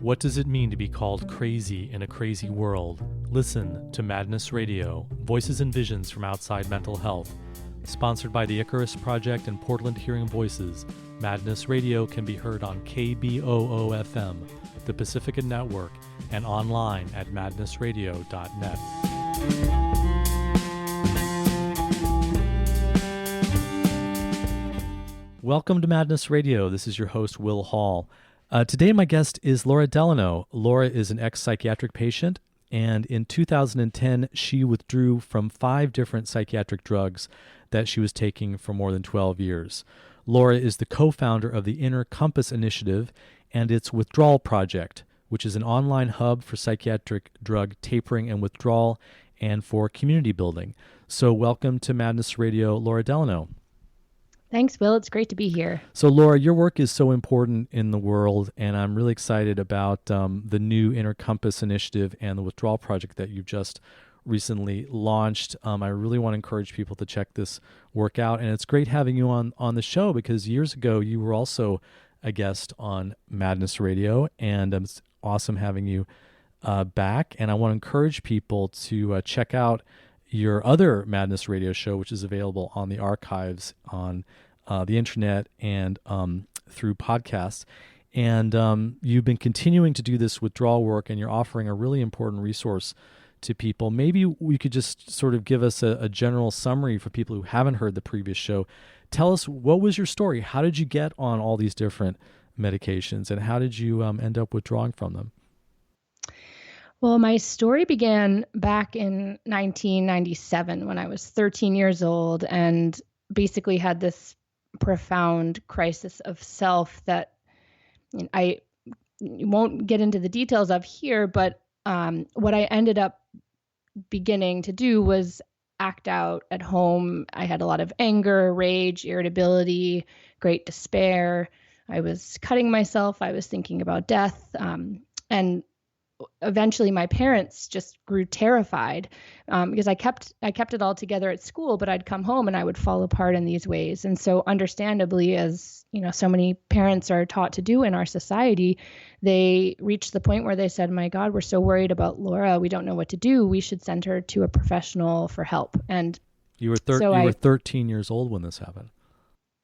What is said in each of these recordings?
What does it mean to be called crazy in a crazy world? Listen to Madness Radio, Voices and Visions from Outside Mental Health. Sponsored by the Icarus Project and Portland Hearing Voices, Madness Radio can be heard on KBOO-FM, the Pacifica Network, and online at madnessradio.net. Welcome to Madness Radio. This is your host, Will Hall. Today, my guest is Laura Delano. Laura is an ex-psychiatric patient, and in 2010, she withdrew from 5 different psychiatric drugs that she was taking for more than 12 years. Laura is the co-founder of the Inner Compass Initiative and its Withdrawal Project, which is an online hub for psychiatric drug tapering and withdrawal and for community building. So welcome to Madness Radio, Laura Delano. Thanks, Will. It's great to be here. So, Laura, your work is so important in the world, and I'm really excited about the new Inner Compass Initiative and the Withdrawal Project that you've just recently launched. I really want to encourage people to check this work out, and it's great having you on the show because years ago you were also a guest on Madness Radio, and it's awesome having you back. And I want to encourage people to check out your other Madness Radio show, which is available on the archives on the internet and through podcasts. And you've been continuing to do this withdrawal work, and you're offering a really important resource to people. Maybe we could just sort of give us a general summary for people who haven't heard the previous show. Tell us, what was your story? How did you get on all these different medications, and how did you end up withdrawing from them? Well, my story began back in 1997 when I was 13 years old and basically had this profound crisis of self that I won't get into the details of here, but what I ended up beginning to do was act out at home. I had a lot of anger, rage, irritability, great despair. I was cutting myself. I was thinking about death. And eventually my parents just grew terrified because I kept it all together at school, but I'd come home and I would fall apart in these ways. And so understandably, as you know, so many parents are taught to do in our society, they reached the point where they said, my God, we're so worried about Laura. We don't know what to do. We should send her to a professional for help. And you were 13 years old when this happened.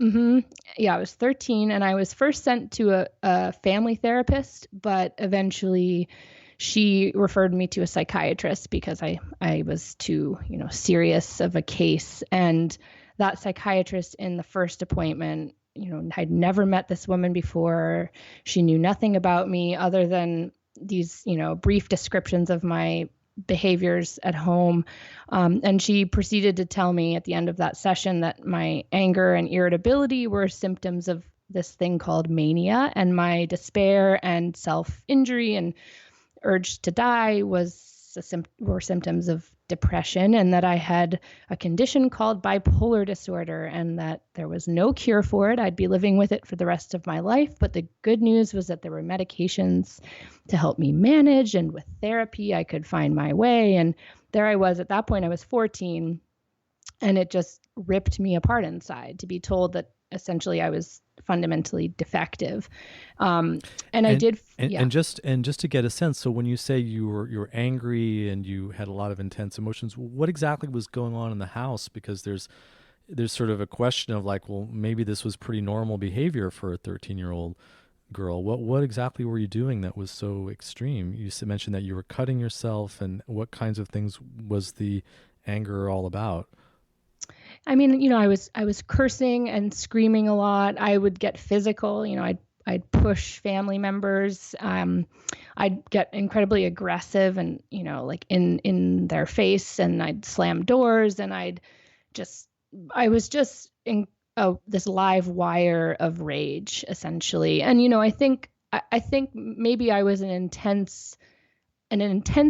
Mm-hmm. Yeah, I was 13, and I was first sent to a family therapist, but eventually she referred me to a psychiatrist because I was too, serious of a case. And that psychiatrist in the first appointment, I'd never met this woman before. She knew nothing about me other than these, brief descriptions of my behaviors at home. And she proceeded to tell me at the end of that session that my anger and irritability were symptoms of this thing called mania, and my despair and self-injury and urge to die were symptoms of depression, and that I had a condition called bipolar disorder and that there was no cure for it. I'd be living with it for the rest of my life. But the good news was that there were medications to help me manage, and with therapy, I could find my way. And there I was. At that point, I was 14, and it just ripped me apart inside to be told that essentially I was fundamentally defective. And just to get a sense, so when you say you were angry and you had a lot of intense emotions, what exactly was going on in the house? Because there's sort of a question of like, well, maybe this was pretty normal behavior for a 13-year-old girl. What exactly were you doing that was so extreme? You mentioned that you were cutting yourself, and what kinds of things was the anger all about? I mean, I was cursing and screaming a lot. I would get physical. I'd push family members. I'd get incredibly aggressive and, like in their face, and I'd slam doors, and I was just in this live wire of rage, essentially. And, I think maybe I was an intense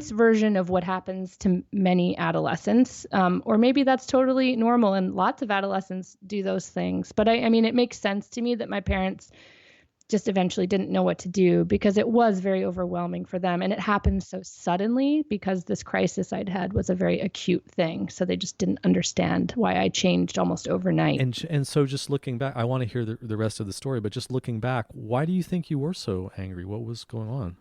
version of what happens to many adolescents, or maybe that's totally normal, and lots of adolescents do those things. But I mean, it makes sense to me that my parents just eventually didn't know what to do, because it was very overwhelming for them. And it happened so suddenly because this crisis I'd had was a very acute thing. So they just didn't understand why I changed almost overnight. And so just looking back, I want to hear the rest of the story, but just looking back, why do you think you were so angry? What was going on?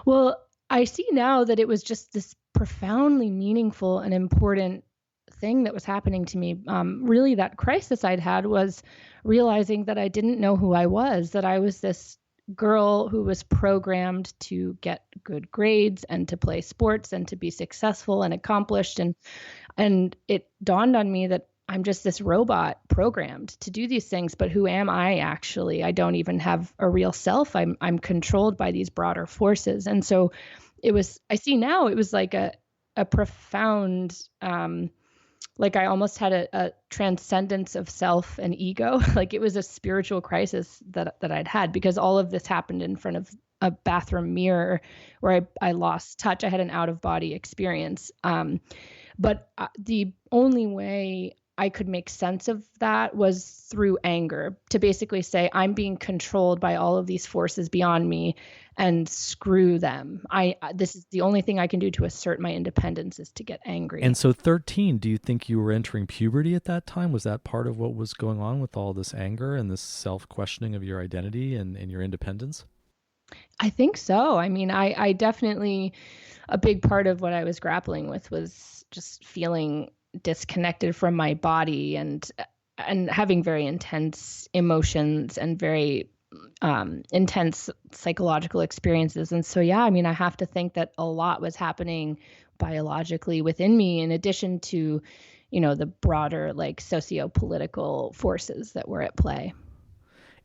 Well, I see now that it was just this profoundly meaningful and important thing that was happening to me. Really, that crisis I'd had was realizing that I didn't know who I was, that I was this girl who was programmed to get good grades and to play sports and to be successful and accomplished. And it dawned on me that I'm just this robot programmed to do these things, but who am I actually? I don't even have a real self. I'm controlled by these broader forces. And so it was, I see now it was like a profound, like I almost had a transcendence of self and ego. Like it was a spiritual crisis that I'd had, because all of this happened in front of a bathroom mirror where I lost touch. I had an out of body experience. But the only way I could make sense of that was through anger, to basically say, I'm being controlled by all of these forces beyond me, and screw them. This is the only thing I can do to assert my independence, is to get angry. And so 13, do you think you were entering puberty at that time? Was that part of what was going on with all this anger and this self-questioning of your identity and your independence? I think so. I mean, I definitely, a big part of what I was grappling with was just feeling disconnected from my body, and having very intense emotions and very intense psychological experiences. And so, yeah, I mean, I have to think that a lot was happening biologically within me, in addition to, the broader like socio-political forces that were at play.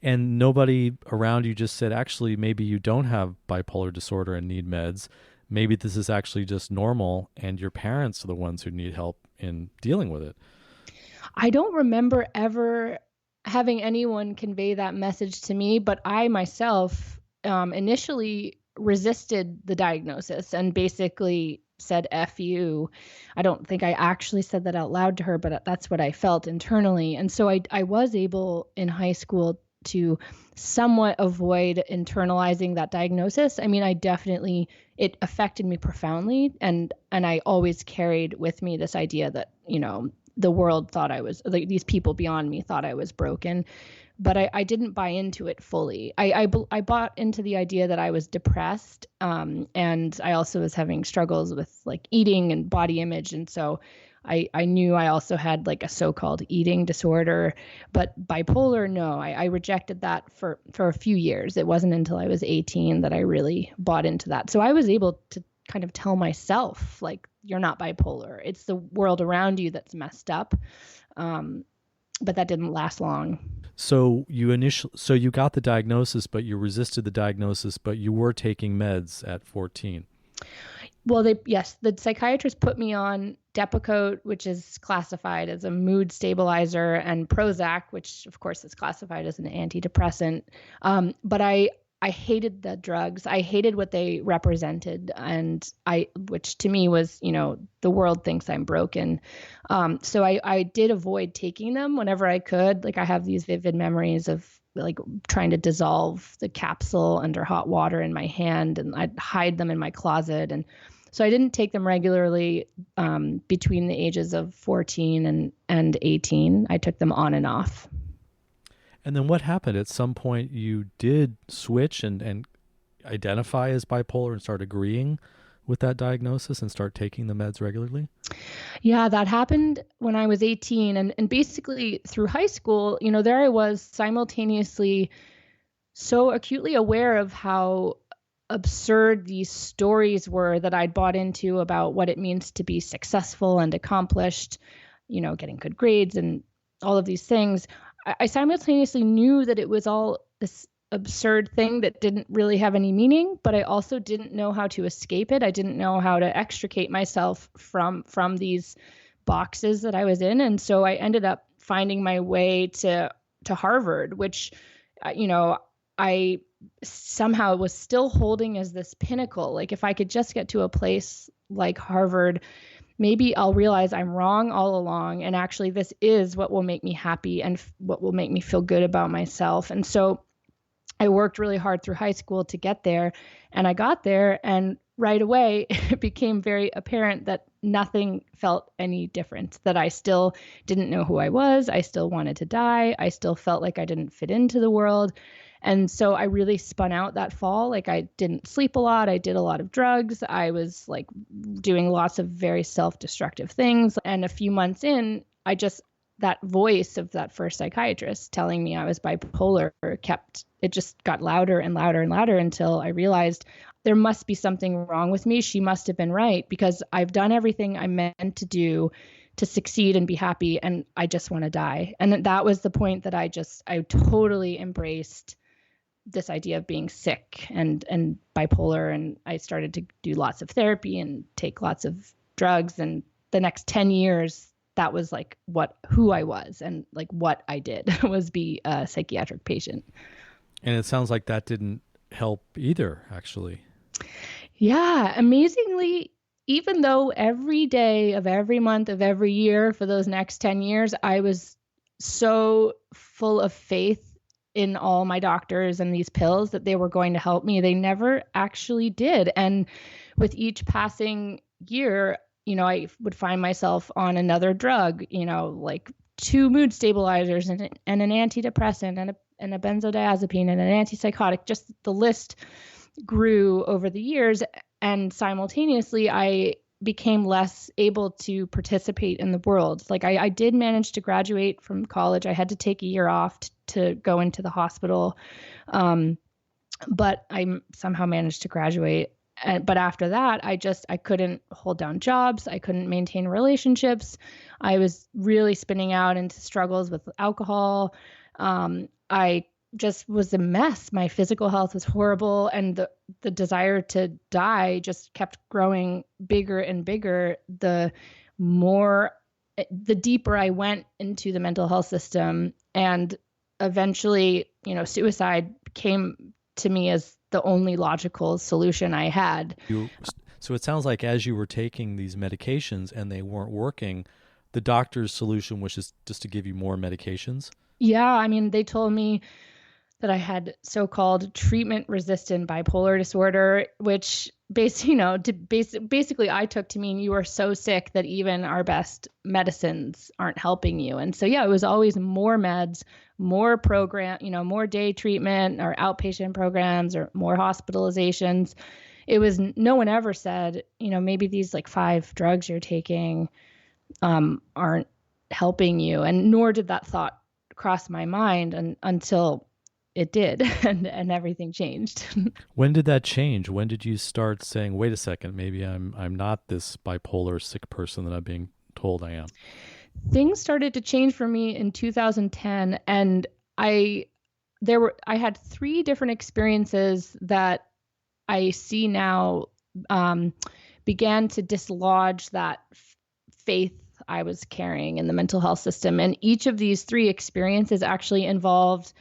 And nobody around you just said, actually, maybe you don't have bipolar disorder and need meds. Maybe this is actually just normal, and your parents are the ones who need help in dealing with it. I don't remember ever having anyone convey that message to me, but I myself initially resisted the diagnosis and basically said, F you. I don't think I actually said that out loud to her, but that's what I felt internally. And so I was able in high school to somewhat avoid internalizing that diagnosis. I mean, it affected me profoundly. And I always carried with me this idea that, the world thought I was, like, these people beyond me thought I was broken, but I didn't buy into it fully. I bought into the idea that I was depressed, and I also was having struggles with like eating and body image, and so I knew I also had like a so-called eating disorder. But bipolar, no, I rejected that for a few years. It wasn't until I was 18 that I really bought into that. So I was able to kind of tell myself, like, you're not bipolar. It's the world around you that's messed up. But that didn't last long. So you got the diagnosis, but you resisted the diagnosis, but you were taking meds at 14. Well, the psychiatrist put me on Depakote, which is classified as a mood stabilizer, and Prozac, which of course is classified as an antidepressant. But I hated the drugs. I hated what they represented, which to me was, the world thinks I'm broken. So I did avoid taking them whenever I could. Like, I have these vivid memories of like trying to dissolve the capsule under hot water in my hand, and I'd hide them in my closet. And so I didn't take them regularly between the ages of 14 and 18. I took them on and off. And then what happened? At some point, you did switch and identify as bipolar and start agreeing with that diagnosis and start taking the meds regularly? Yeah, that happened when I was 18. And basically through high school, there I was simultaneously so acutely aware of how absurd these stories were that I'd bought into about what it means to be successful and accomplished, getting good grades and all of these things. I simultaneously knew that it was all this absurd thing that didn't really have any meaning, but I also didn't know how to escape it. I didn't know how to extricate myself from these boxes that I was in. And so I ended up finding my way to Harvard, which, I somehow was still holding as this pinnacle. Like, if I could just get to a place like Harvard, maybe I'll realize I'm wrong all along. And actually, this is what will make me happy and what will make me feel good about myself. And so I worked really hard through high school to get there. And I got there, and right away, it became very apparent that nothing felt any different, that I still didn't know who I was. I still wanted to die. I still felt like I didn't fit into the world. And so I really spun out that fall. Like I didn't sleep a lot. I did a lot of drugs. I was like doing lots of very self-destructive things. And a few months in, that voice of that first psychiatrist telling me I was bipolar it just got louder and louder and louder until I realized there must be something wrong with me. She must have been right, because I've done everything I meant to do to succeed and be happy, and I just want to die. And that was the point that I totally embraced this idea of being sick and bipolar, and I started to do lots of therapy and take lots of drugs. And the next 10 years, that was like who I was, and like what I did was be a psychiatric patient. And it sounds like that didn't help either, actually. Yeah, amazingly, even though every day of every month of every year for those next 10 years, I was so full of faith in all my doctors and these pills that they were going to help me, they never actually did. And with each passing year, I would find myself on another drug, like 2 mood stabilizers and an antidepressant and a benzodiazepine and an antipsychotic. Just the list grew over the years. And simultaneously, I became less able to participate in the world. Like I did manage to graduate from college. I had to take a year off to go into the hospital. But I somehow managed to graduate. But after that, I couldn't hold down jobs. I couldn't maintain relationships. I was really spinning out into struggles with alcohol. I just was a mess. My physical health was horrible. And the desire to die just kept growing bigger and bigger. The deeper I went into the mental health system, and eventually, suicide came to me as the only logical solution I had. So it sounds like as you were taking these medications and they weren't working, the doctor's solution was just to give you more medications? Yeah, I mean, they told me that I had so-called treatment-resistant bipolar disorder, which basically I took to mean you are so sick that even our best medicines aren't helping you. And so, yeah, it was always more meds, more more day treatment or outpatient programs or more hospitalizations. It was, no one ever said, maybe these like 5 drugs you're taking aren't helping you. And nor did that thought cross my mind until it did, and everything changed. When did that change? When did you start saying, wait a second, maybe I'm not this bipolar sick person that I'm being told I am? Things started to change for me in 2010, and I had 3 different experiences that I see now began to dislodge that faith I was carrying in the mental health system. And each of these 3 experiences actually involved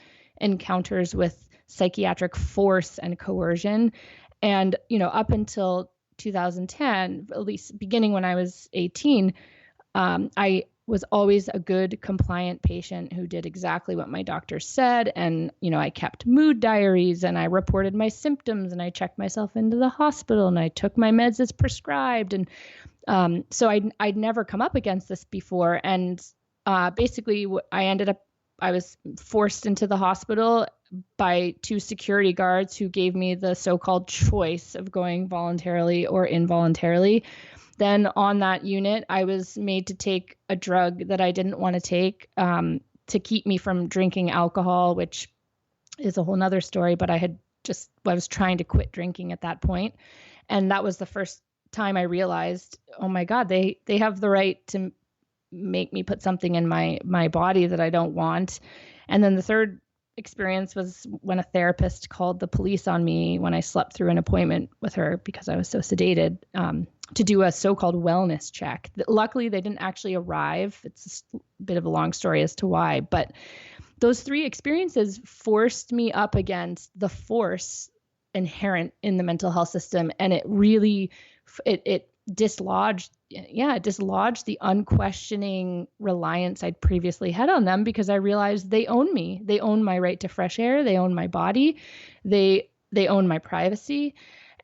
encounters with psychiatric force and coercion. And, up until 2010, at least beginning when I was 18, I was always a good, compliant patient who did exactly what my doctor said. And, I kept mood diaries, and I reported my symptoms, and I checked myself into the hospital, and I took my meds as prescribed. And so I'd never come up against this before. And basically I was forced into the hospital by 2 security guards who gave me the so-called choice of going voluntarily or involuntarily. Then on that unit, I was made to take a drug that I didn't want to take to keep me from drinking alcohol, which is a whole nother story. But I was trying to quit drinking at that point. And that was the first time I realized, oh my God, they have the right to make me put something in my body that I don't want. And then the third experience was when a therapist called the police on me when I slept through an appointment with her because I was so sedated, to do a so-called wellness check. Luckily, they didn't actually arrive. It's a bit of a long story as to why, but those 3 experiences forced me up against the force inherent in the mental health system. And it really, it dislodged the unquestioning reliance I'd previously had on them, because I realized they own me. They own my right to fresh air. They own my body. They own my privacy.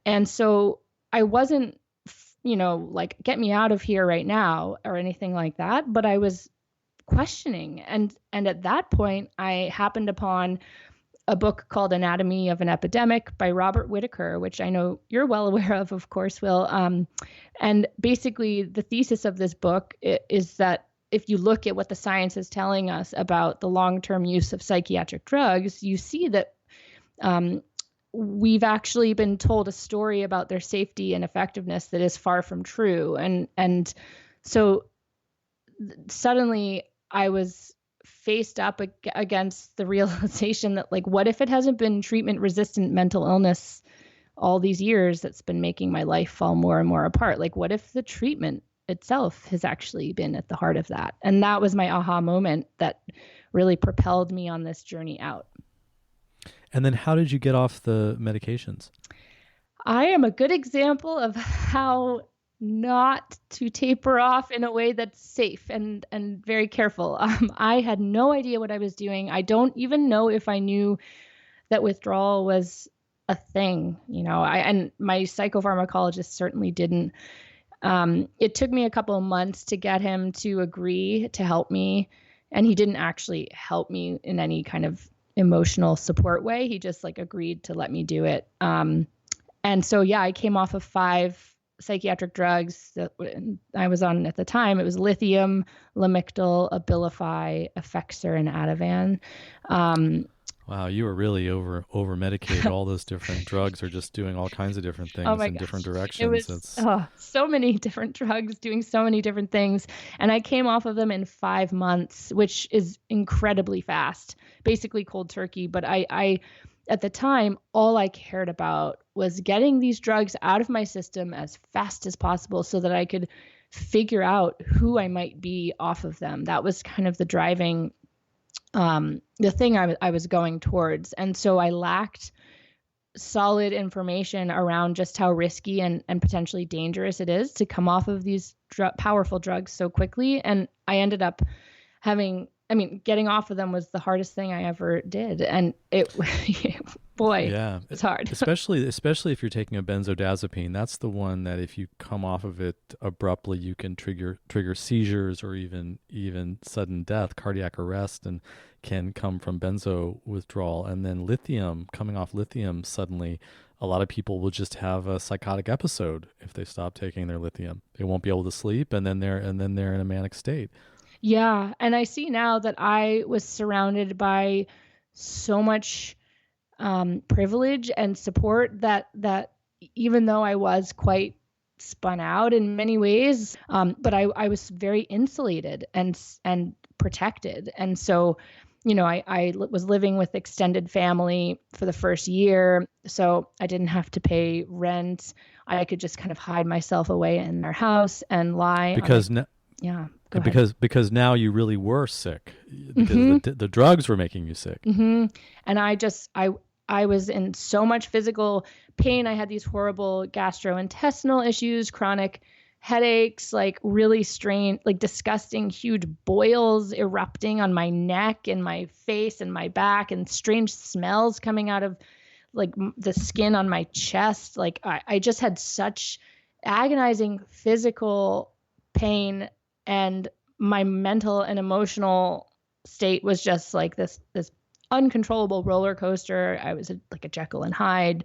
And so I wasn't, like, get me out of here right now or anything like that, but I was questioning. And at that point, I happened upon a book called Anatomy of an Epidemic by Robert Whitaker, which I know you're well aware of course, Will. And basically, the thesis of this book is that if you look at what the science is telling us about the long-term use of psychiatric drugs, you see that we've actually been told a story about their safety and effectiveness that is far from true. And so suddenly I was faced up against the realization that, like, what if it hasn't been treatment-resistant mental illness all these years that's been making my life fall more and more apart? Like, what if the treatment itself has actually been at the heart of that? And that was my aha moment that really propelled me on this journey out. And then how did you get off the medications? I am a good example of how not to taper off in a way that's safe and very careful. I had no idea what I was doing. I don't even know if I knew that withdrawal was a thing. And my psychopharmacologist certainly didn't. It took me a couple of months to get him to agree to help me, and he didn't actually help me in any kind of emotional support way. He just agreed to let me do it. And so, yeah, I came off of 5 psychiatric drugs that I was on at the time. It was lithium, Lamictal, Abilify, Effexor, and Ativan. Wow, you were really over medicated. All those different drugs are just doing all kinds of different things in different directions. It was so many different drugs doing so many different things. And I came off of them in 5 months, which is incredibly fast, basically cold turkey. But I at the time, all I cared about was getting these drugs out of my system as fast as possible so that I could figure out who I might be off of them. That was kind of the driving the thing I was going towards. And so I lacked solid information around just how risky and potentially dangerous it is to come off of these powerful drugs so quickly. And I ended up getting off of them was the hardest thing I ever did. And it, boy, it's hard. especially if you're taking a benzodiazepine. That's the one that if you come off of it abruptly, you can trigger seizures or even sudden death, cardiac arrest, and can come from benzo withdrawal. And then coming off lithium, suddenly a lot of people will just have a psychotic episode if they stop taking their lithium. They won't be able to sleep, and then they're in a manic state. Yeah. And I see now that I was surrounded by so much privilege and support that even though I was quite spun out in many ways, but I was very insulated and protected. And so, I was living with extended family for the first year, so I didn't have to pay rent. I could just kind of hide myself away in their house and lie. Because now you really were sick because the drugs were making you sick. Mm-hmm. And I was in so much physical pain. I had these horrible gastrointestinal issues, chronic headaches, really strange, disgusting, huge boils erupting on my neck and my face and my back, and strange smells coming out of the skin on my chest. I just had such agonizing physical pain, and my mental and emotional state was just this uncontrollable roller coaster. I was like a Jekyll and Hyde.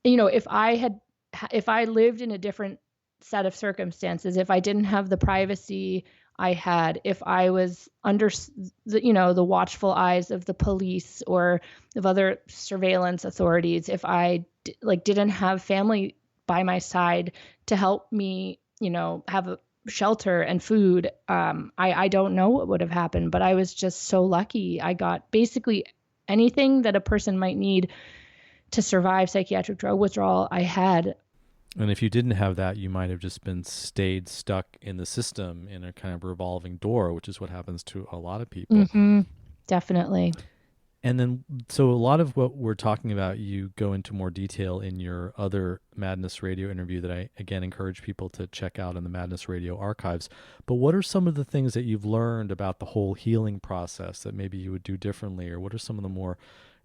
If I lived in a different set of circumstances, if I didn't have the privacy I had, if I was under the watchful eyes of the police or of other surveillance authorities, if I didn't have family by my side to help me, have a shelter and food, I don't know what would have happened. But I was just so lucky. I got basically anything that a person might need to survive psychiatric drug withdrawal, I had. And if you didn't have that, you might have just stayed stuck in the system in a kind of revolving door, which is what happens to a lot of people. Mm-hmm. Definitely. And then, so a lot of what we're talking about, you go into more detail in your other Madness Radio interview that I, again, encourage people to check out in the Madness Radio archives. But what are some of the things that you've learned about the whole healing process that maybe you would do differently? Or what are some of the more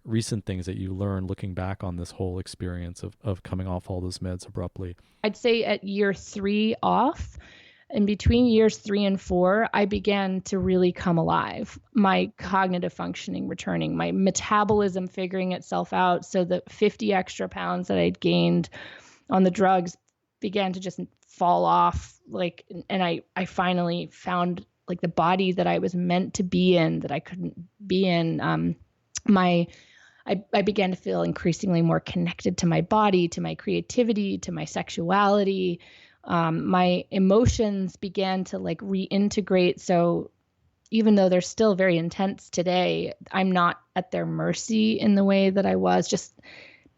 recent things that you learned looking back on this whole experience of coming off all those meds abruptly? I'd say at year 3 off, in between years 3 and 4, I began to really come alive. My cognitive functioning returning, my metabolism figuring itself out. So the 50 extra pounds that I'd gained on the drugs began to just fall off. Like, and I finally found like the body that I was meant to be in, that I couldn't be in. I began to feel increasingly more connected to my body, to my creativity, to my sexuality. My emotions began to like reintegrate. So even though they're still very intense today, I'm not at their mercy in the way that I was. Just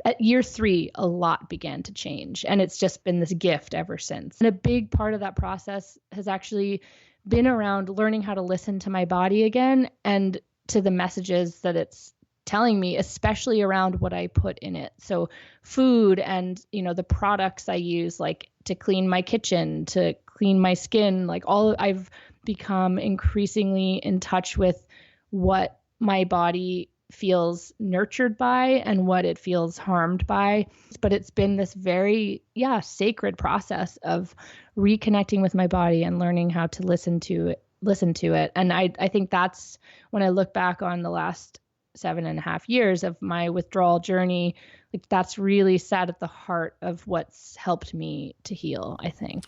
at year 3, a lot began to change. And it's just been this gift ever since. And a big part of that process has actually been around learning how to listen to my body again and to the messages that it's telling me, especially around what I put in it. So food and, the products I use, like to clean my kitchen, to clean my skin, like I've become increasingly in touch with what my body feels nurtured by and what it feels harmed by. But it's been this very, sacred process of reconnecting with my body and learning how to listen to it. And I think that's when I look back on the last 7.5 years of my withdrawal journey, like that's really sat at the heart of what's helped me to heal, I think.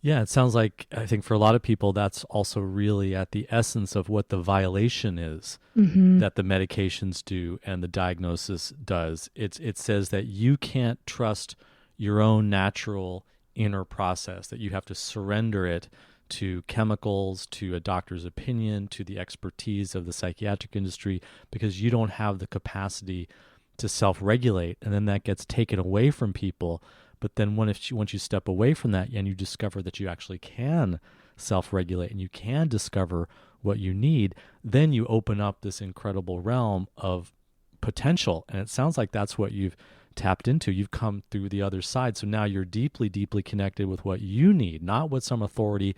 Yeah, it sounds like, I think for a lot of people, that's also really at the essence of what the violation is that the medications do and the diagnosis does. It says that you can't trust your own natural inner process, that you have to surrender it to chemicals, to a doctor's opinion, to the expertise of the psychiatric industry, because you don't have the capacity to self-regulate. And then that gets taken away from people. But then once you step away from that and you discover that you actually can self-regulate and you can discover what you need, then you open up this incredible realm of potential. And it sounds like that's what you've tapped into. You've come through the other side. So now you're deeply, deeply connected with what you need, not what some authority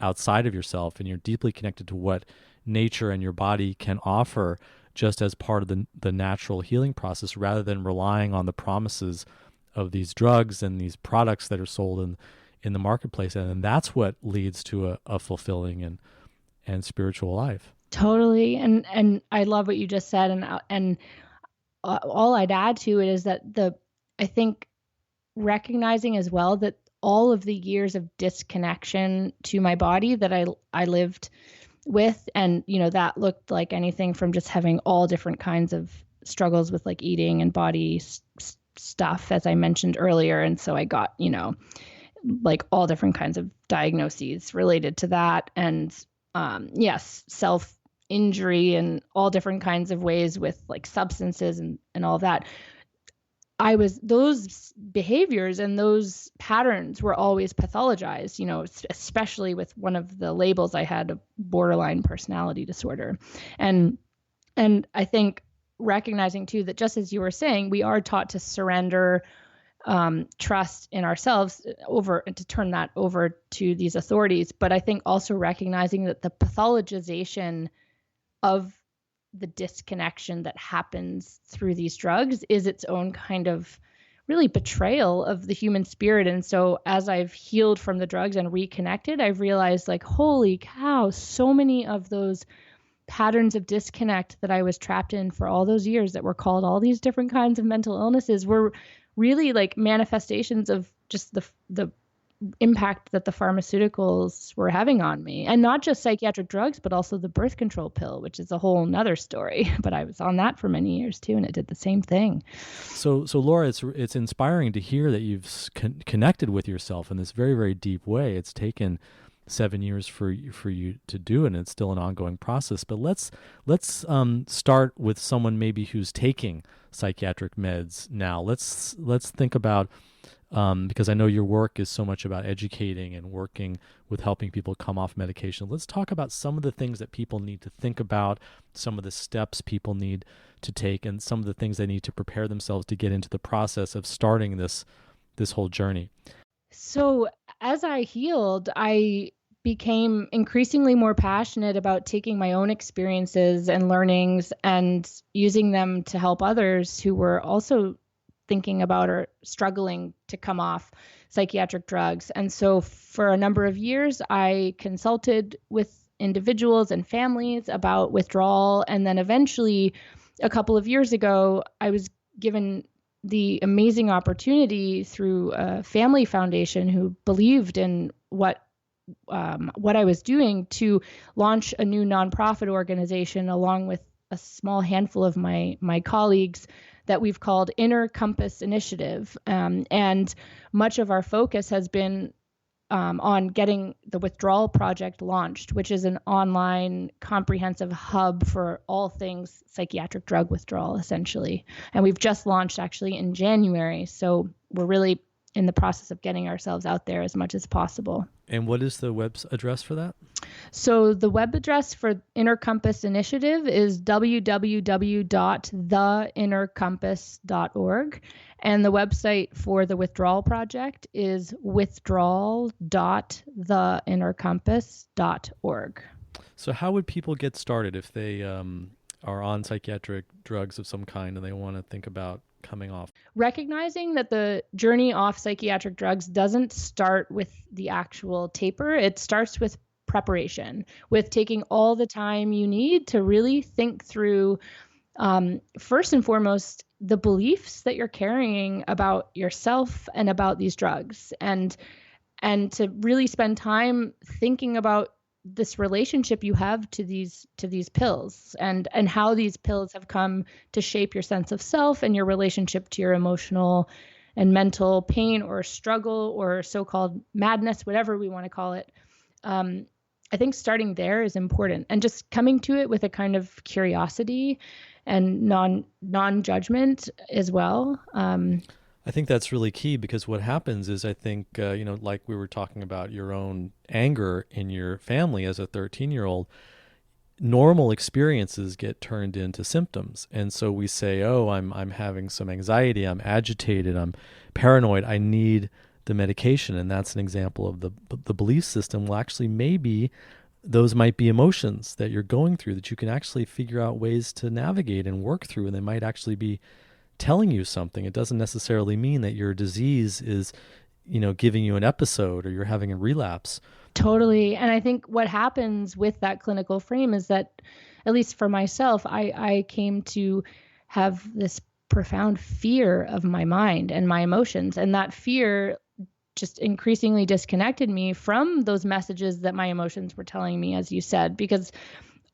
outside of yourself. And you're deeply connected to what nature and your body can offer just as part of the natural healing process, rather than relying on the promises of these drugs and these products that are sold in the marketplace. And that's what leads to a fulfilling and spiritual life. Totally. And I love what you just said. And all I'd add to it is that I think recognizing as well that all of the years of disconnection to my body that I lived with, and that looked like anything from just having all different kinds of struggles with like eating and body stuff, as I mentioned earlier. And so I got, like all different kinds of diagnoses related to that. And yes, self injury and all different kinds of ways with like substances and all that. Those behaviors and those patterns were always pathologized, especially with one of the labels I had, a borderline personality disorder. And I think recognizing too, that just as you were saying, we are taught to surrender trust in ourselves and to turn that over to these authorities. But I think also recognizing that the pathologization of the disconnection that happens through these drugs is its own kind of really betrayal of the human spirit. And so as I've healed from the drugs and reconnected, I've realized like, holy cow, so many of those patterns of disconnect that I was trapped in for all those years that were called all these different kinds of mental illnesses were really like manifestations of just the impact that the pharmaceuticals were having on me. And not just psychiatric drugs, but also the birth control pill, which is a whole nother story. But I was on that for many years too, and it did the same thing. So Laura, it's inspiring to hear that you've connected with yourself in this very, very deep way. It's taken 7 years for you to do, and it's still an ongoing process. But let's start with someone maybe who's taking psychiatric meds now. Let's think about, because I know your work is so much about educating and working with helping people come off medication. Let's talk about some of the things that people need to think about, some of the steps people need to take, and some of the things they need to prepare themselves to get into the process of starting this whole journey. So as I healed, I became increasingly more passionate about taking my own experiences and learnings and using them to help others who were also thinking about or struggling to come off psychiatric drugs. And so for a number of years, I consulted with individuals and families about withdrawal. And then eventually, a couple of years ago, I was given the amazing opportunity through a family foundation who believed in what I was doing to launch a new nonprofit organization along with a small handful of my colleagues that we've called Inner Compass Initiative. And much of our focus has been on getting the Withdrawal Project launched, which is an online comprehensive hub for all things psychiatric drug withdrawal, essentially. And we've just launched actually in January. So we're really in the process of getting ourselves out there as much as possible. And what is the web address for that? So the web address for Inner Compass Initiative is www.theinnercompass.org. And the website for the Withdrawal Project is withdrawal.theinnercompass.org. So how would people get started if they are on psychiatric drugs of some kind and they want to think about coming off? Recognizing that the journey off psychiatric drugs doesn't start with the actual taper. It starts with preparation, with taking all the time you need to really think through, first and foremost, the beliefs that you're carrying about yourself and about these drugs, and to really spend time thinking about this relationship you have to these pills, and how these pills have come to shape your sense of self and your relationship to your emotional and mental pain or struggle or so-called madness, whatever we want to call it. I think starting there is important, and just coming to it with a kind of curiosity and non-judgment as well. I think that's really key, because what happens is, I think, like we were talking about your own anger in your family as a 13-year-old, normal experiences get turned into symptoms. And so we say, oh, I'm having some anxiety, I'm agitated, I'm paranoid, I need the medication. And that's an example of the belief system. Well, actually, maybe those might be emotions that you're going through that you can actually figure out ways to navigate and work through, and they might actually be telling you something. It doesn't necessarily mean that your disease is, giving you an episode or you're having a relapse. Totally. And I think what happens with that clinical frame is that, at least for myself, I came to have this profound fear of my mind and my emotions. And that fear just increasingly disconnected me from those messages that my emotions were telling me, as you said, because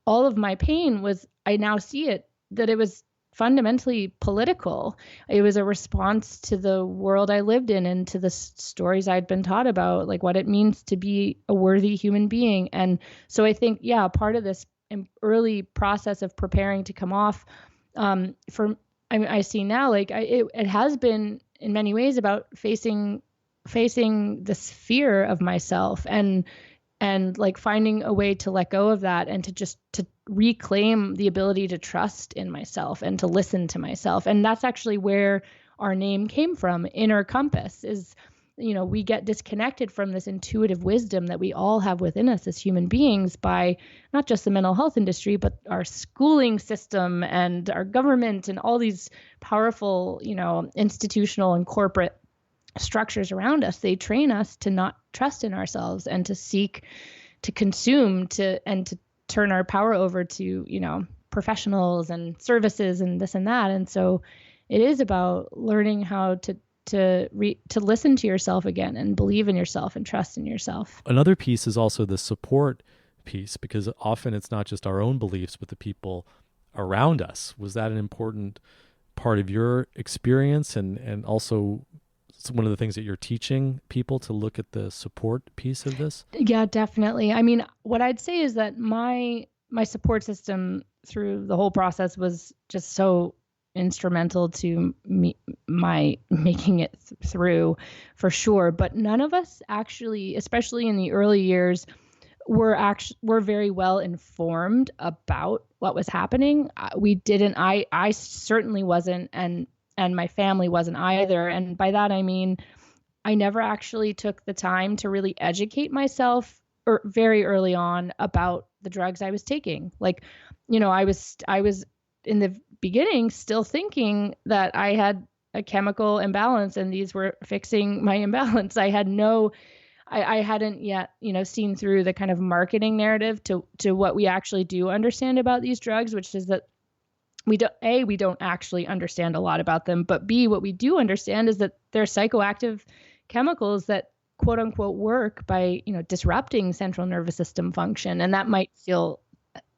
all of my pain was, I now see it, that it was fundamentally political. It was a response to the world I lived in and to the stories I'd been taught about, like what it means to be a worthy human being. And so I think, part of this early process of preparing to come off, I see now, like it has been in many ways about facing this fear of myself and like finding a way to let go of that and to reclaim the ability to trust in myself and to listen to myself. And that's actually where our name came from. Inner Compass is, we get disconnected from this intuitive wisdom that we all have within us as human beings by not just the mental health industry, but our schooling system and our government and all these powerful, institutional and corporate structures around us. They train us to not trust in ourselves and to seek to consume and to turn our power over to, professionals and services and this and that. And so it is about learning how to listen to yourself again and believe in yourself and trust in yourself. Another piece is also the support piece, because often it's not just our own beliefs, but the people around us. Was that an important part of your experience, and also one of the things that you're teaching people, to look at the support piece of this? Yeah, definitely. I mean, what I'd say is that my support system through the whole process was just so instrumental to my making it through, for sure. But none of us actually, especially in the early years, were very well informed about what was happening. I certainly wasn't, and my family wasn't either. And by that, I mean, I never actually took the time to really educate myself very early on about the drugs I was taking. Like, I was in the beginning still thinking that I had a chemical imbalance, and these were fixing my imbalance. I hadn't yet, seen through the kind of marketing narrative to what we actually do understand about these drugs, which is that we don't actually understand a lot about them, but B, what we do understand is that they're psychoactive chemicals that quote unquote work by, disrupting central nervous system function. And that might feel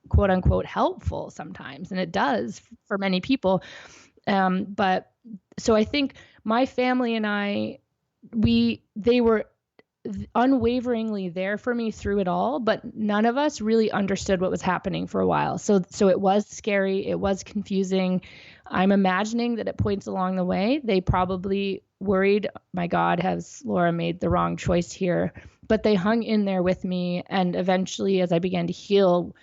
quote unquote helpful sometimes. And it does for many people. But so I think my family and they were unwaveringly there for me through it all, but none of us really understood what was happening for a while. So it was scary. It was confusing. I'm imagining that at points along the way, they probably worried, my God, has Laura made the wrong choice here? But they hung in there with me. And eventually, as I began to heal,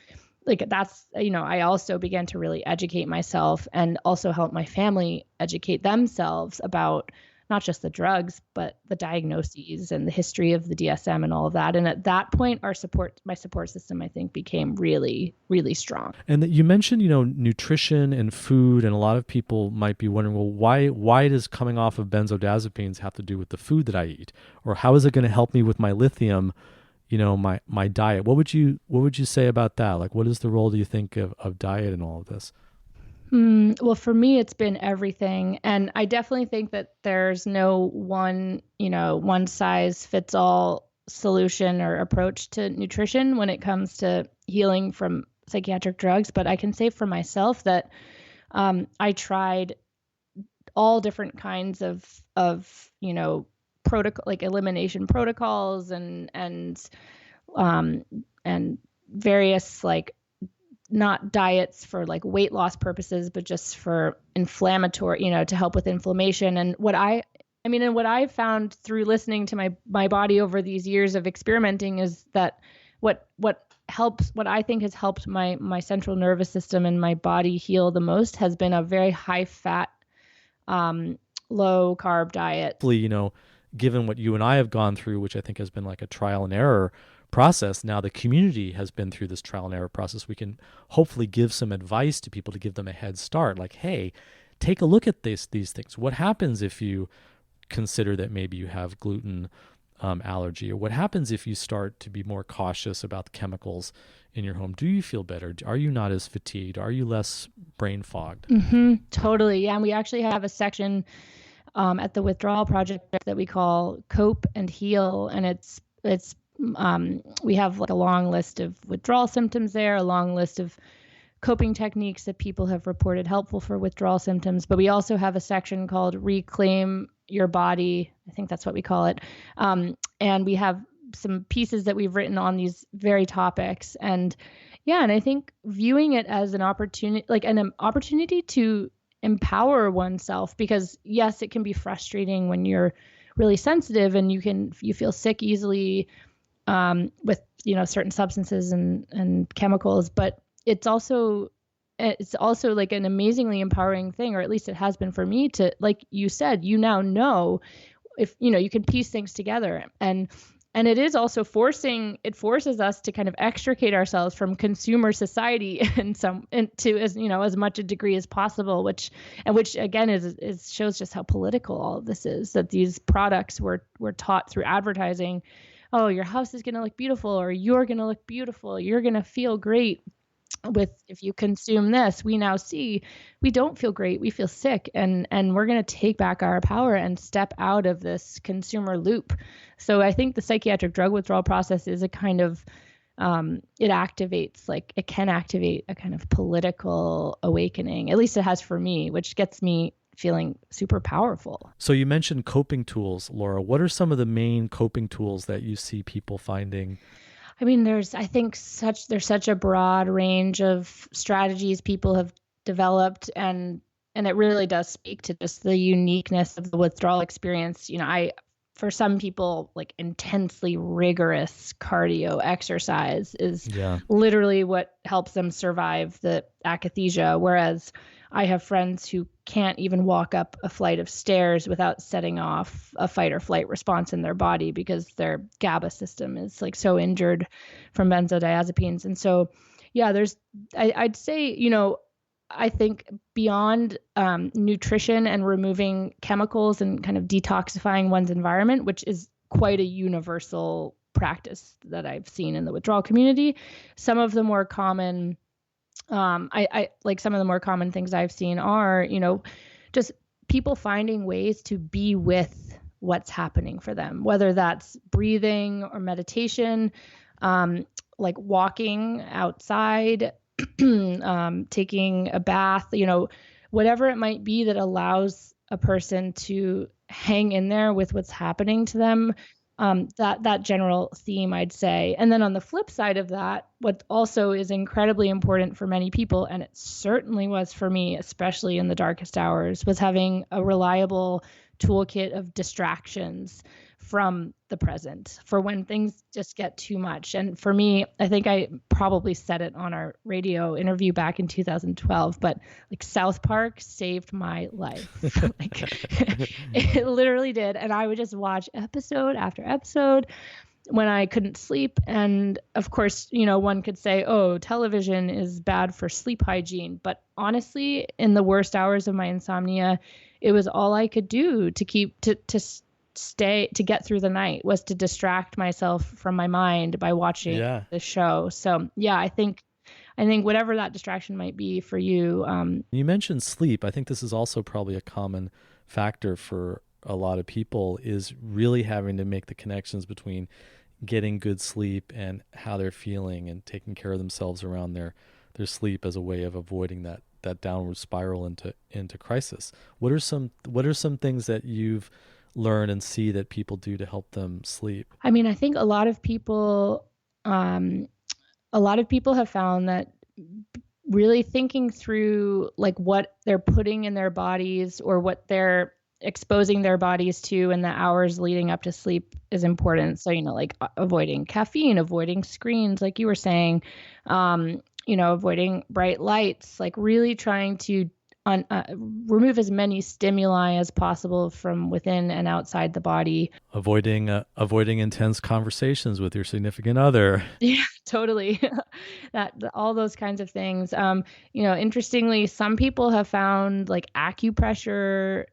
I also began to really educate myself and also help my family educate themselves about not just the drugs, but the diagnoses and the history of the DSM and all of that. And at that point, my support system, I think, became really, really strong. And that you mentioned, nutrition and food, and a lot of people might be wondering, well, why does coming off of benzodiazepines have to do with the food that I eat? Or how is it going to help me with my lithium, my diet? What would you say about that? Like, what is the role, do you think, of diet in all of this? Well, for me, it's been everything. And I definitely think that there's no one size fits all solution or approach to nutrition when it comes to healing from psychiatric drugs. But I can say for myself that I tried all different kinds of protocol, like elimination protocols and various not diets for like weight loss purposes, but just for inflammatory, to help with inflammation. And what I found through listening to my body over these years of experimenting is that what I think has helped my central nervous system and my body heal the most has been a very high fat, low carb diet. Given what you and I have gone through, which I think has been like a trial and error process, now the community has been through this trial and error process. We can hopefully give some advice to people to give them a head start. Like, hey, take a look at these things. What happens if you consider that maybe you have gluten allergy? Or what happens if you start to be more cautious about the chemicals in your home? Do you feel better? Are you not as fatigued? Are you less brain fogged? Mm-hmm, totally. Yeah. And we actually have a section at the Withdrawal Project that we call Cope and Heal. And it's we have like a long list of withdrawal symptoms there, a long list of coping techniques that people have reported helpful for withdrawal symptoms. But we also have a section called Reclaim Your Body. I think that's what we call it. And we have some pieces that we've written on these very topics. And I think viewing it as an opportunity to empower oneself, because yes, it can be frustrating when you're really sensitive and you feel sick easily with certain substances and chemicals, but it's also like an amazingly empowering thing, or at least it has been for me, to, like you said, now know if you can piece things together. And it is also forces us to kind of extricate ourselves from consumer society to as much a degree as possible, which again is shows just how political all of this is, that these products were taught through advertising. Oh, your house is going to look beautiful, or you're going to look beautiful. You're going to feel great if you consume this. We now see we don't feel great. We feel sick, and we're going to take back our power and step out of this consumer loop. So I think the psychiatric drug withdrawal process is a kind of it can activate a kind of political awakening. At least it has for me, which gets me feeling super powerful. So you mentioned coping tools, Laura. What are some of the main coping tools that you see people finding? I mean, there's such a broad range of strategies people have developed, and it really does speak to just the uniqueness of the withdrawal experience. For some people, like intensely rigorous cardio exercise is literally what helps them survive the akathisia, whereas I have friends who can't even walk up a flight of stairs without setting off a fight or flight response in their body because their GABA system is like so injured from benzodiazepines. And so, I'd say, I think beyond nutrition and removing chemicals and kind of detoxifying one's environment, which is quite a universal practice that I've seen in the withdrawal community, some of the more common, I like some of the more common things I've seen are, just people finding ways to be with what's happening for them, whether that's breathing or meditation, like walking outside, taking a bath, whatever it might be that allows a person to hang in there with what's happening to them. That general theme, I'd say. And then on the flip side of that, what also is incredibly important for many people, and it certainly was for me, especially in the darkest hours, was having a reliable toolkit of distractions from the present for when things just get too much. And for me, I think I probably said it on our radio interview back in 2012, but like South Park saved my life. Like it literally did. And I would just watch episode after episode when I couldn't sleep. And of course, one could say, oh, television is bad for sleep hygiene. But honestly, in the worst hours of my insomnia, it was all I could do to keep to stay to get through the night, was to distract myself from my mind by watching the show. So yeah, I think whatever that distraction might be for you. You mentioned sleep. I think this is also probably a common factor for a lot of people, is really having to make the connections between getting good sleep and how they're feeling, and taking care of themselves around their sleep as a way of avoiding that downward spiral into crisis. What are some things that you've learn and see that people do to help them sleep? I mean, I think a lot of people have found that really thinking through like what they're putting in their bodies or what they're exposing their bodies to in the hours leading up to sleep is important. So, like avoiding caffeine, avoiding screens, like you were saying, avoiding bright lights, like really trying to remove as many stimuli as possible from within and outside the body. Avoiding intense conversations with your significant other. Yeah, totally. All those kinds of things. Interestingly, some people have found like acupressure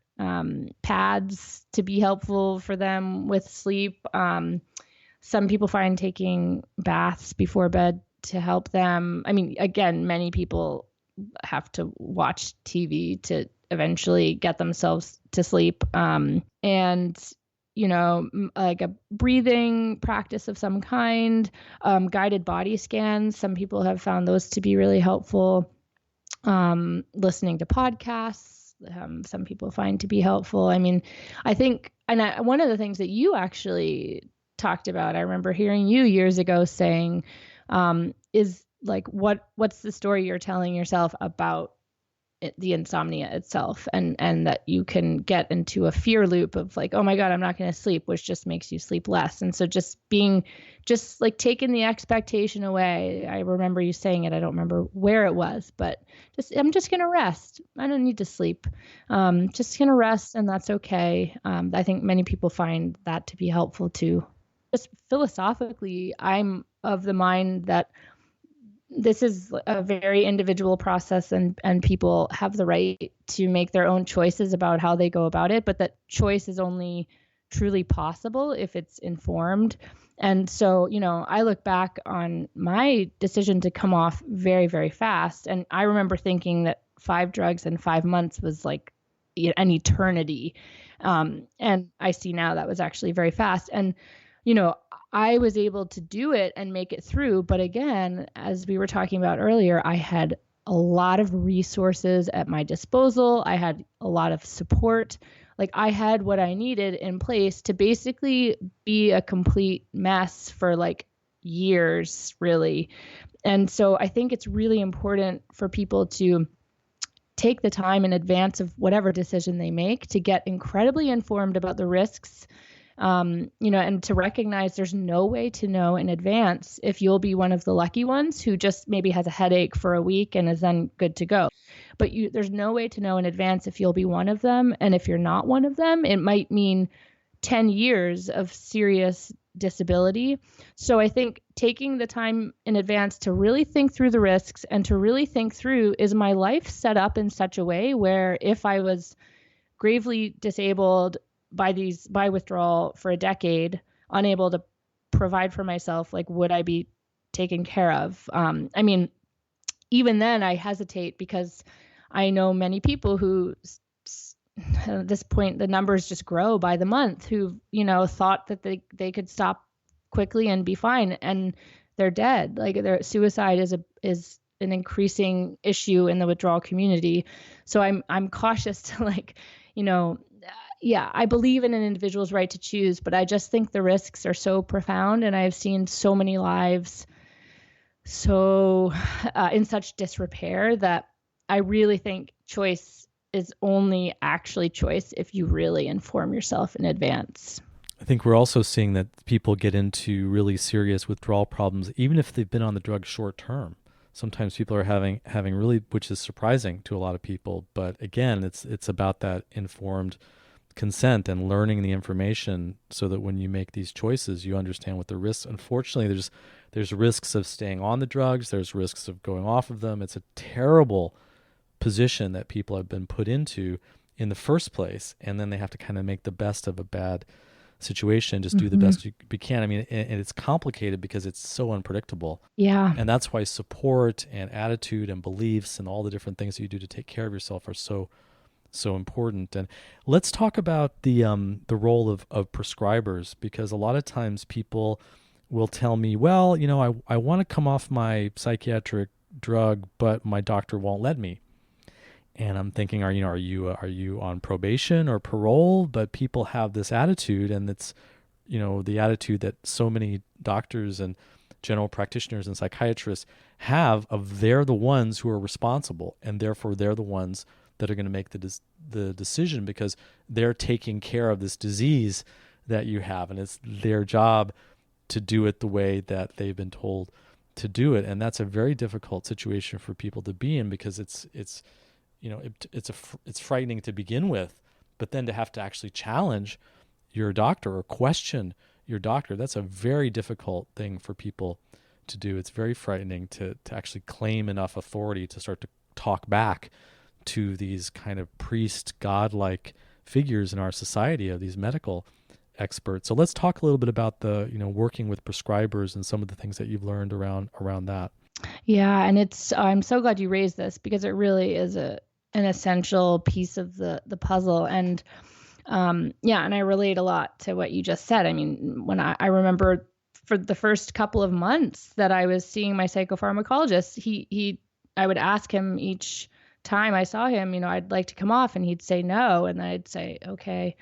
pads to be helpful for them with sleep. Some people find taking baths before bed to help them. I mean, again, many people have to watch TV to eventually get themselves to sleep. And, like a breathing practice of some kind, guided body scans. Some people have found those to be really helpful. Listening to podcasts, some people find to be helpful. I mean, I think, one of the things that you actually talked about, I remember hearing you years ago saying, is like, what's the story you're telling yourself about the insomnia itself, and that you can get into a fear loop of like, oh my God, I'm not going to sleep, which just makes you sleep less. And so just like taking the expectation away. I remember you saying it. I don't remember where it was, but I'm just going to rest. I don't need to sleep. Just going to rest, and that's okay. I think many people find that to be helpful too. Just philosophically, I'm of the mind that this is a very individual process, and people have the right to make their own choices about how they go about it, but that choice is only truly possible if it's informed. And so, I look back on my decision to come off very, very fast. And I remember thinking that 5 drugs in 5 months was like an eternity. And I see now that was actually very fast. And, I was able to do it and make it through. But again, as we were talking about earlier, I had a lot of resources at my disposal. I had a lot of support. Like I had what I needed in place to basically be a complete mess for like years, really. And so I think it's really important for people to take the time in advance of whatever decision they make to get incredibly informed about the risks. And to recognize there's no way to know in advance if you'll be one of the lucky ones who just maybe has a headache for a week and is then good to go. But there's no way to know in advance if you'll be one of them. And if you're not one of them, it might mean 10 years of serious disability. So I think taking the time in advance to really think through the risks and to really think through, is my life set up in such a way where if I was gravely disabled by withdrawal for a decade, unable to provide for myself, like, would I be taken care of? I mean, even then I hesitate because I know many people who at this point the numbers just grow by the month, who, thought that they could stop quickly and be fine, and they're dead. Like, their suicide is an increasing issue in the withdrawal community. So I'm cautious to, like, yeah, I believe in an individual's right to choose, but I just think the risks are so profound, and I've seen so many lives so in such disrepair that I really think choice is only actually choice if you really inform yourself in advance. I think we're also seeing that people get into really serious withdrawal problems, even if they've been on the drug short term. Sometimes people are having really, which is surprising to a lot of people. But again, it's about that informed consent and learning the information so that when you make these choices, you understand what the risks. Unfortunately, there's risks of staying on the drugs. There's risks of going off of them. It's a terrible position that people have been put into in the first place, and then they have to kind of make the best of a bad situation, just do the best you can. I mean, and it's complicated because it's so unpredictable. Yeah. And that's why support and attitude and beliefs and all the different things that you do to take care of yourself are so important. And let's talk about the role of prescribers, because a lot of times people will tell me, well, I want to come off my psychiatric drug, but my doctor won't let me. And I'm thinking, are you on probation or parole? But people have this attitude, and it's, the attitude that so many doctors and general practitioners and psychiatrists have of they're the ones who are responsible, and therefore they're the ones that are going to make the decision, because they're taking care of this disease that you have, and it's their job to do it the way that they've been told to do it. And that's a very difficult situation for people to be in, because it's frightening to begin with, but then to have to actually challenge your doctor or question your doctor, that's a very difficult thing for people to do. It's very frightening to actually claim enough authority to start to talk back to these kind of priest, godlike figures in our society, of these medical experts. So let's talk a little bit about the, working with prescribers and some of the things that you've learned around that. Yeah, and I'm so glad you raised this, because it really is an essential piece of the puzzle. And and I relate a lot to what you just said. I mean, when I remember for the first couple of months that I was seeing my psychopharmacologist, I would ask him each time I saw him, I'd like to come off, and he'd say no, and I'd say okay.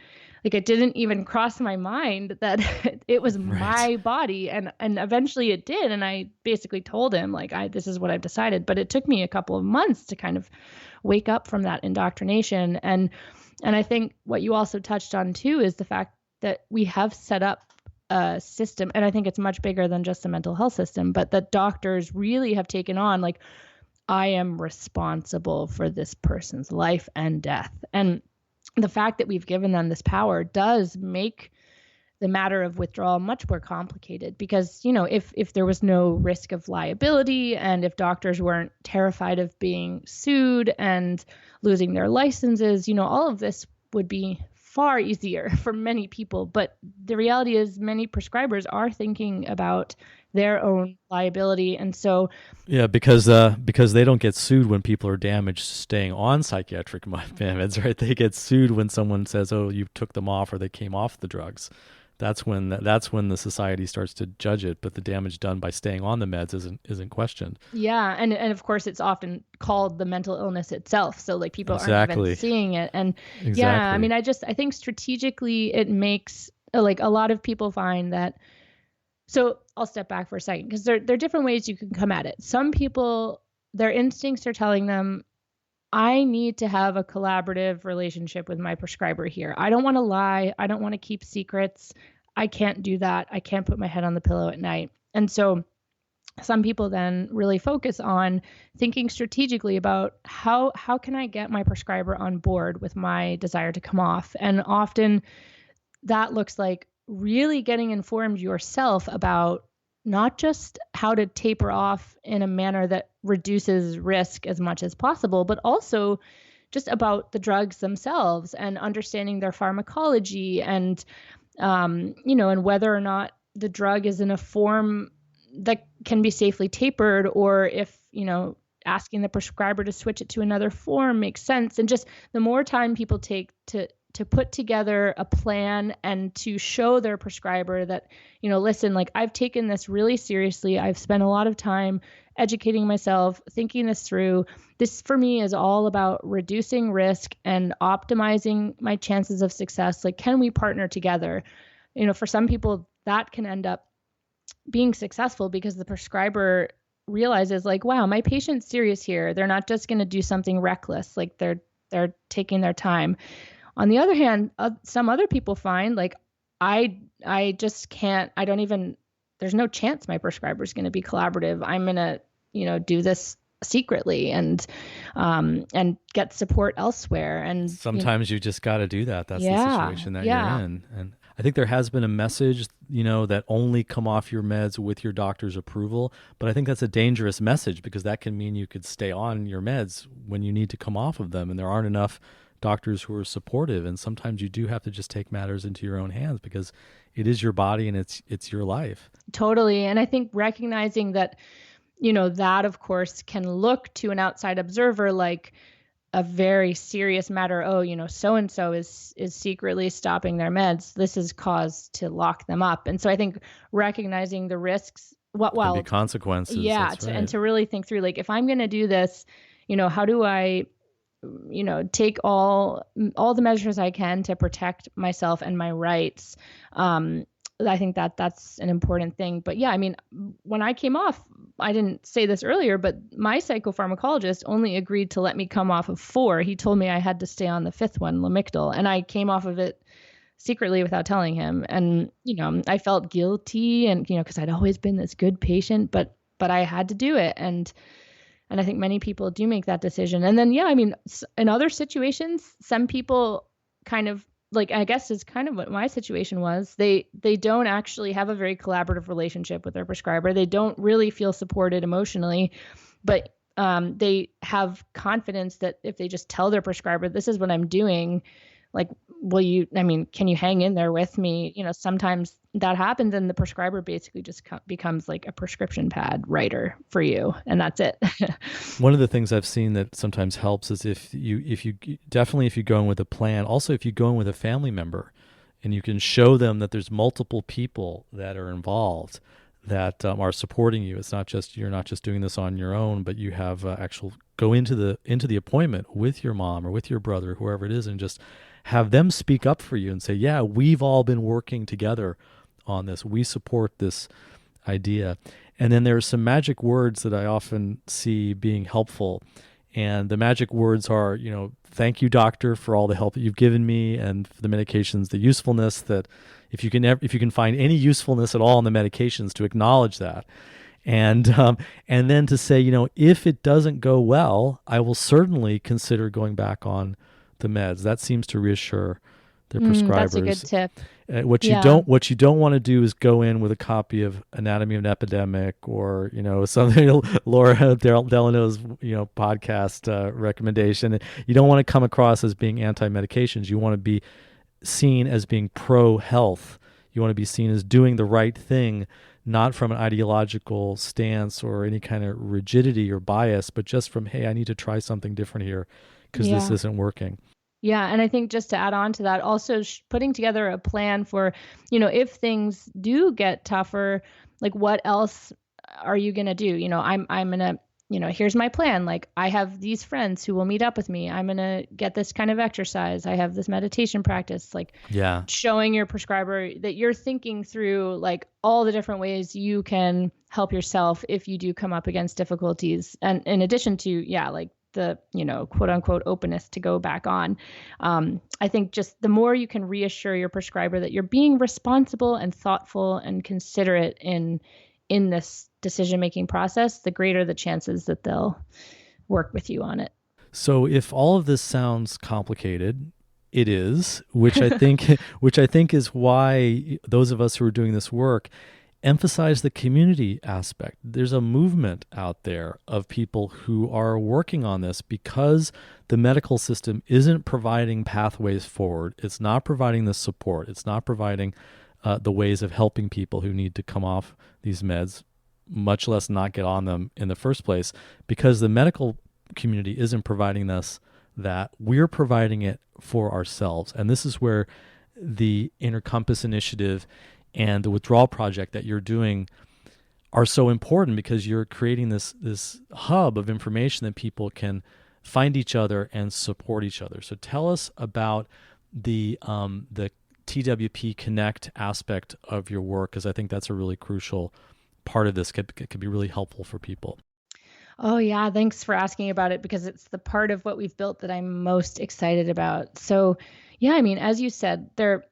Like, it didn't even cross my mind that it was my body, and eventually it did, and I basically told him, like, this is what I've decided. But it took me a couple of months to kind of wake up from that indoctrination. And I think what you also touched on too is the fact that we have set up a system, and I think it's much bigger than just the mental health system, but that doctors really have taken on, like, I am responsible for this person's life and death. And the fact that we've given them this power does make the matter of withdrawal much more complicated, because, if there was no risk of liability, and if doctors weren't terrified of being sued and losing their licenses, all of this would be far easier for many people. But the reality is many prescribers are thinking about their own liability. And so, yeah, because they don't get sued when people are damaged staying on psychiatric meds, right? They get sued when someone says, "Oh, you took them off," or they came off the drugs. That's when the society starts to judge it. But the damage done by staying on the meds isn't questioned. Yeah, and of course it's often called the mental illness itself. So, like, people aren't even seeing it. And yeah, I mean, I think strategically it makes, like, a lot of people find that. So I'll step back for a second, because there are different ways you can come at it. Some people, their instincts are telling them, I need to have a collaborative relationship with my prescriber here. I don't want to lie. I don't want to keep secrets. I can't do that. I can't put my head on the pillow at night. And so some people then really focus on thinking strategically about how can I get my prescriber on board with my desire to come off. And often that looks like really getting informed yourself about not just how to taper off in a manner that reduces risk as much as possible, but also just about the drugs themselves and understanding their pharmacology and, and whether or not the drug is in a form that can be safely tapered, or if, asking the prescriber to switch it to another form makes sense. And just the more time people take to put together a plan and to show their prescriber that, listen, like, I've taken this really seriously. I've spent a lot of time educating myself, thinking this through. This for me is all about reducing risk and optimizing my chances of success. Like, can we partner together? For some people that can end up being successful because the prescriber realizes, like, wow, my patient's serious here. They're not just going to do something reckless. Like, they're taking their time. On the other hand, some other people find, like, I just can't, I don't even, there's no chance my prescriber is going to be collaborative. I'm going to, do this secretly and get support elsewhere. And sometimes you just got to do that. That's yeah, the situation that you're in. And I think there has been a message, that only come off your meds with your doctor's approval. But I think that's a dangerous message, because that can mean you could stay on your meds when you need to come off of them. And there aren't enough doctors who are supportive. And sometimes you do have to just take matters into your own hands, because it is your body and it's your life. Totally. And I think recognizing that, that of course can look to an outside observer like a very serious matter. Oh, so-and-so is secretly stopping their meds. This is cause to lock them up. And so I think recognizing the risks, Can be consequences. Yeah. That's right. And to really think through, like, if I'm going to do this, how do I, take all the measures I can to protect myself and my rights. I think that's an important thing. But yeah, I mean, when I came off, I didn't say this earlier, but my psychopharmacologist only agreed to let me come off of 4. He told me I had to stay on the 5th one, Lamictal, and I came off of it secretly without telling him. And, I felt guilty and, because I'd always been this good patient, but I had to do it. And I think many people do make that decision. And then, yeah, I mean, in other situations, some people kind of, like, I guess is kind of what my situation was. They don't actually have a very collaborative relationship with their prescriber. They don't really feel supported emotionally, but they have confidence that if they just tell their prescriber, this is what I'm doing, like, can you hang in there with me? Sometimes that happens and the prescriber basically just becomes like a prescription pad writer for you. And that's it. One of the things I've seen that sometimes helps is if you go in with a plan, also if you go in with a family member and you can show them that there's multiple people that are involved that are supporting you. It's not just, you're not just doing this on your own, but you have actual go into the appointment with your mom or with your brother, whoever it is, and just have them speak up for you and say, yeah, we've all been working together on this. We support this idea. And then there are some magic words that I often see being helpful. And the magic words are, thank you, doctor, for all the help that you've given me and for the medications, the usefulness, that if you can find any usefulness at all in the medications, to acknowledge that. And then to say, if it doesn't go well, I will certainly consider going back on the meds. That seems to reassure the prescribers. That's a good tip. What you don't want to do is go in with a copy of Anatomy of an Epidemic or something Laura Delano's podcast recommendation. You don't want to come across as being anti-medications. You want to be seen as being pro-health. You want to be seen as doing the right thing, not from an ideological stance or any kind of rigidity or bias, but just from, hey, I need to try something different here because this isn't working. Yeah. And I think just to add on to that, also putting together a plan for, if things do get tougher, like, what else are you going to do? I'm going to, here's my plan. Like, I have these friends who will meet up with me. I'm going to get this kind of exercise. I have this meditation practice, like, showing your prescriber that you're thinking through, like, all the different ways you can help yourself if you do come up against difficulties. And in addition to, like, the, quote unquote openness to go back on. I think just the more you can reassure your prescriber that you're being responsible and thoughtful and considerate in this decision-making process, the greater the chances that they'll work with you on it. So if all of this sounds complicated, It is, which I think which I think is why those of us who are doing this work emphasize the community aspect. There's a movement out there of people who are working on this because the medical system isn't providing pathways forward. It's not providing the support. It's not providing the ways of helping people who need to come off these meds, much less not get on them in the first place, because the medical community isn't providing us that. We're providing it for ourselves. And this is where the Inner Compass initiative and the withdrawal project that you're doing are so important, because you're creating this hub of information that people can find each other and support each other. So tell us about the TWP Connect aspect of your work, because I think that's a really crucial part of this. Could be really helpful for people. Oh, yeah. Thanks for asking about it, because it's the part of what we've built that I'm most excited about. So, yeah, I mean, as you said, there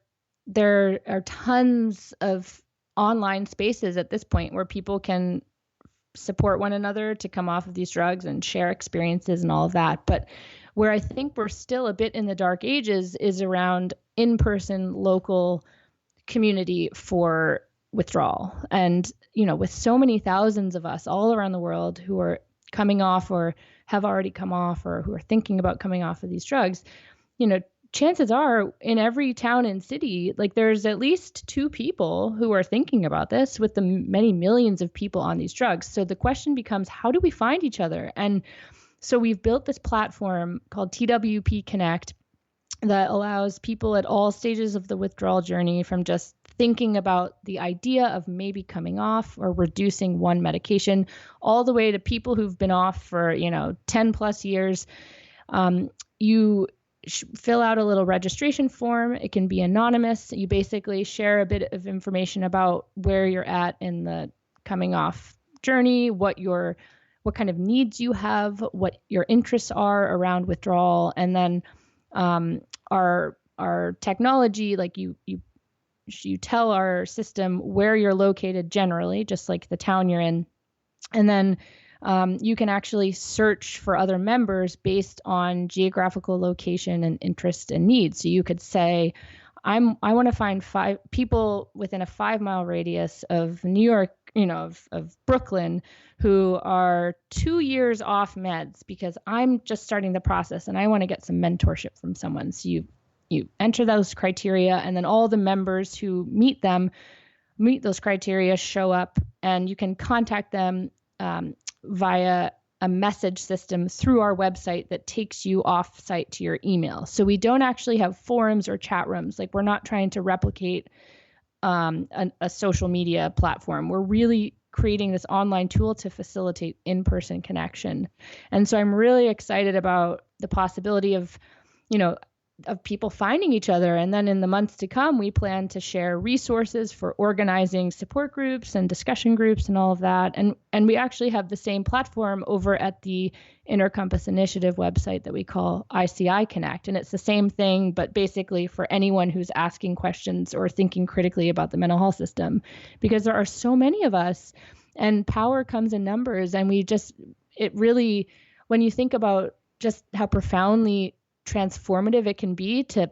are tons of online spaces at this point where people can support one another to come off of these drugs and share experiences and all of that. But where I think we're still a bit in the dark ages is around in-person local community for withdrawal. And, with so many thousands of us all around the world who are coming off or have already come off or who are thinking about coming off of these drugs, chances are in every town and city, like there's at least two people who are thinking about this with the many millions of people on these drugs. So the question becomes, how do we find each other? And so we've built this platform called TWP Connect that allows people at all stages of the withdrawal journey, from just thinking about the idea of maybe coming off or reducing one medication, all the way to people who've been off for, 10 plus years. You fill out a little registration form. It can be anonymous. You basically share a bit of information about where you're at in the coming off journey, what kind of needs you have, what your interests are around withdrawal, and then our technology, like you tell our system where you're located generally, just like the town you're in, and then you can actually search for other members based on geographical location and interest and needs. So you could say, I want to find 5 people within a 5-mile radius of New York, of Brooklyn, who are 2 years off meds, because I'm just starting the process and I want to get some mentorship from someone. So you enter those criteria, and then all the members who meet those criteria show up, and you can contact them via a message system through our website that takes you off site to your email. So we don't actually have forums or chat rooms. Like, we're not trying to replicate a social media platform. We're really creating this online tool to facilitate in-person connection. And so I'm really excited about the possibility of people finding each other. And then in the months to come, we plan to share resources for organizing support groups and discussion groups and all of that. And we actually have the same platform over at the Inner Compass Initiative website that we call ICI Connect. And it's the same thing, but basically for anyone who's asking questions or thinking critically about the mental health system, because there are so many of us and power comes in numbers. And it really, when you think about just how profoundly transformative it can be to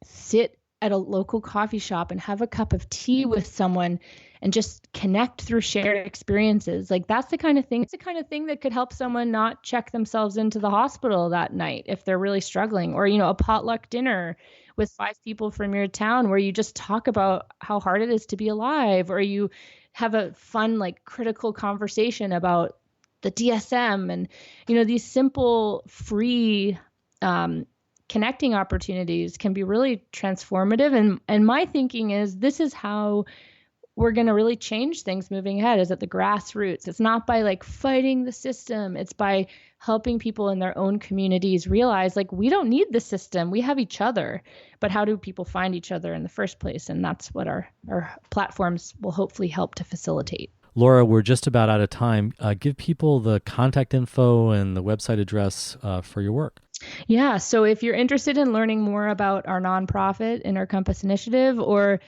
sit at a local coffee shop and have a cup of tea with someone and just connect through shared experiences. Like, that's the kind of thing. It's the kind of thing that could help someone not check themselves into the hospital that night if they're really struggling, or, a potluck dinner with 5 people from your town where you just talk about how hard it is to be alive, or you have a fun, like, critical conversation about the DSM, and, these simple, free, connecting opportunities can be really transformative. And my thinking is, this is how we're going to really change things moving ahead, is at the grassroots. It's not by like fighting the system. It's by helping people in their own communities realize, like, we don't need the system. We have each other. But how do people find each other in the first place? And that's what our platforms will hopefully help to facilitate. Laura, we're just about out of time. Give people the contact info and the website address for your work. Yeah. So if you're interested in learning more about our nonprofit Inner Compass Initiative, or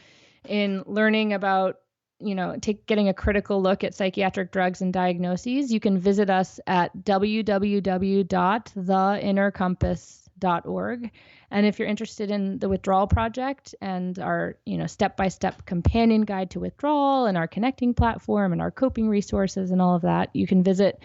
in learning about, getting a critical look at psychiatric drugs and diagnoses, you can visit us at www.theinnercompass.org. theinnercompass.org. And if you're interested in the Withdrawal Project and our, step-by-step companion guide to withdrawal and our connecting platform and our coping resources and all of that, you can visit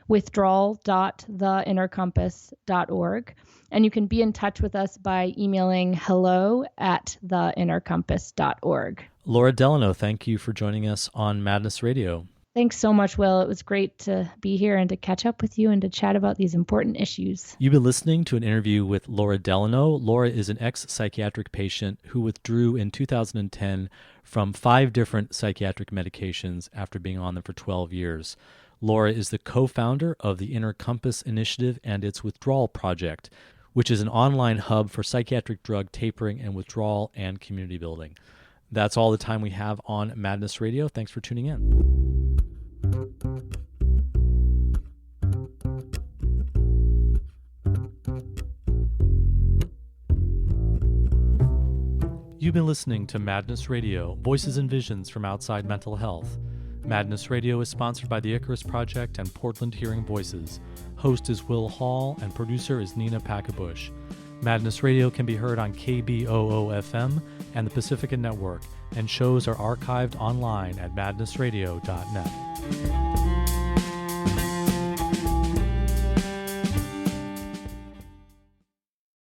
withdrawal.theinnercompass.org. And you can be in touch with us by emailing hello@theinnercompass.org. Laura Delano, thank you for joining us on Madness Radio. Thanks so much, Will. It was great to be here and to catch up with you and to chat about these important issues. You've been listening to an interview with Laura Delano. Laura is an ex-psychiatric patient who withdrew in 2010 from 5 different psychiatric medications after being on them for 12 years. Laura is the co-founder of the Inner Compass Initiative and its Withdrawal Project, which is an online hub for psychiatric drug tapering and withdrawal and community building. That's all the time we have on Madness Radio. Thanks for tuning in. You've been listening to Madness Radio, Voices and Visions from Outside Mental Health. Madness Radio is sponsored by the Icarus Project and Portland Hearing Voices. Host is Will Hall and producer is Nina Packabush. Madness Radio can be heard on KBOO-FM and the Pacifica Network, and shows are archived online at madnessradio.net.